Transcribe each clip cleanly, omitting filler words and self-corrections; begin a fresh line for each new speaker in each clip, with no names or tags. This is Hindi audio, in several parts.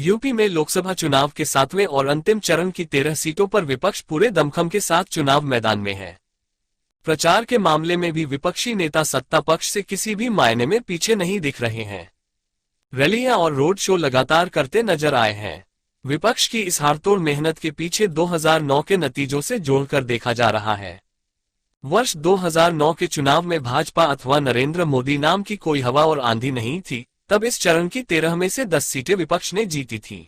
यूपी में लोकसभा चुनाव के 7वें और अंतिम चरण की 13 सीटों पर विपक्ष पूरे दमखम के साथ चुनाव मैदान में है। प्रचार के मामले में भी विपक्षी नेता सत्ता पक्ष से किसी भी मायने में पीछे नहीं दिख रहे हैं। रैलियां और रोड शो लगातार करते नजर आए हैं। विपक्ष की इस हारतोड़ मेहनत के पीछे 2009 के नतीजों से जोड़कर देखा जा रहा है। वर्ष 2009 के चुनाव में भाजपा अथवा नरेंद्र मोदी नाम की कोई हवा और आंधी नहीं थी। तब इस चरण की 13 में से 10 सीटें विपक्ष ने जीती थीं।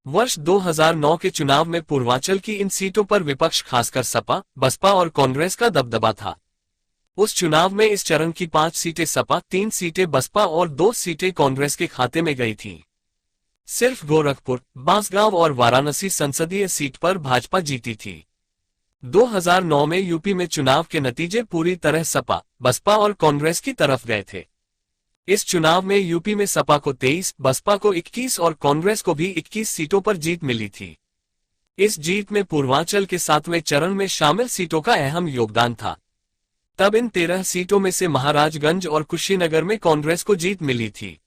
वर्ष 2009 के चुनाव में पूर्वांचल की इन सीटों पर विपक्ष खासकर सपा, बसपा और कांग्रेस का दबदबा था। उस चुनाव में इस चरण की 5 सीटें सपा, 3 सीटें बसपा और 2 सीटें कांग्रेस के खाते में गई थीं। सिर्फ गोरखपुर, बांसगांव और वाराणसी संसदीय सीट पर भाजपा जीती थी। 2009 में यूपी में चुनाव के नतीजे पूरी तरह सपा, बसपा और कांग्रेस की तरफ गए थे। इस चुनाव में यूपी में सपा को 23, बसपा को 21 और कांग्रेस को भी 21 सीटों पर जीत मिली थी। इस जीत में पूर्वांचल के 7वें चरण में शामिल सीटों का अहम योगदान था। तब इन 13 सीटों में से महाराजगंज और कुशीनगर में कांग्रेस को जीत मिली थी।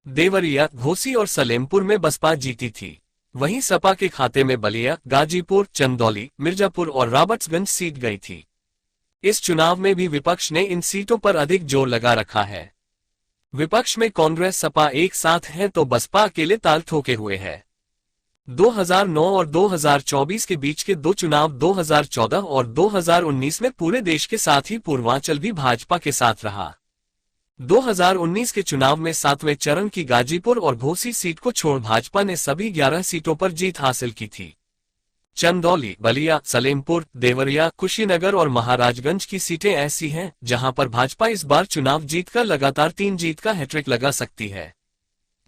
देवरिया, घोसी और सलेमपुर में बसपा जीती थी। वहीं सपा के खाते में बलिया, गाजीपुर, चंदौली, मिर्जापुर और रॉबर्ट्सगंज सीट गई थी। इस चुनाव में भी विपक्ष ने इन सीटों पर अधिक जोर लगा रखा है। विपक्ष में कांग्रेस सपा एक साथ है तो बसपा अकेले ताल ठोके हुए है। 2009 और 2024 के बीच के 2 चुनाव 2014 और 2019 में पूरे देश के साथ ही पूर्वांचल भी भाजपा के साथ रहा। 2019 के चुनाव में 7वें चरण की गाजीपुर और घोसी सीट को छोड़ भाजपा ने सभी 11 सीटों पर जीत हासिल की थी। चंदौली, बलिया, सलेमपुर, देवरिया, कुशीनगर और महाराजगंज की सीटें ऐसी हैं जहां पर भाजपा इस बार चुनाव जीतकर लगातार 3 जीत का हैट्रिक लगा सकती है।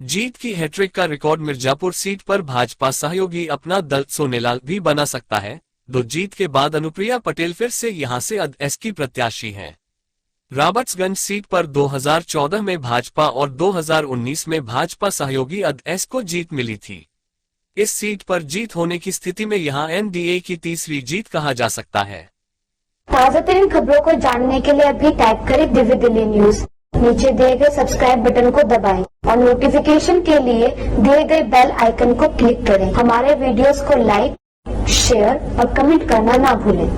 जीत की हैट्रिक का रिकॉर्ड मिर्जापुर सीट पर भाजपा सहयोगी अपना दल सोनेलाल भी बना सकता है। 2 जीत के बाद अनुप्रिया पटेल फिर से यहां से अद-एस की प्रत्याशी हैं। रॉबर्ट्सगंज सीट पर 2014 में भाजपा और 2019 में भाजपा सहयोगी अद-एस को जीत मिली थी। इस सीट पर जीत होने की स्थिति में यहां एनडीए की तीसरी जीत कहा जा सकता है।
ताजा तरीन खबरों को जानने के लिए अभी टाइप करें दिव्य दिल्ली न्यूज। नीचे दिए गए सब्सक्राइब बटन को दबाएं और नोटिफिकेशन के लिए दिए गए बेल आइकन को क्लिक करें। हमारे वीडियोस को लाइक, शेयर और कमेंट करना ना भूलें।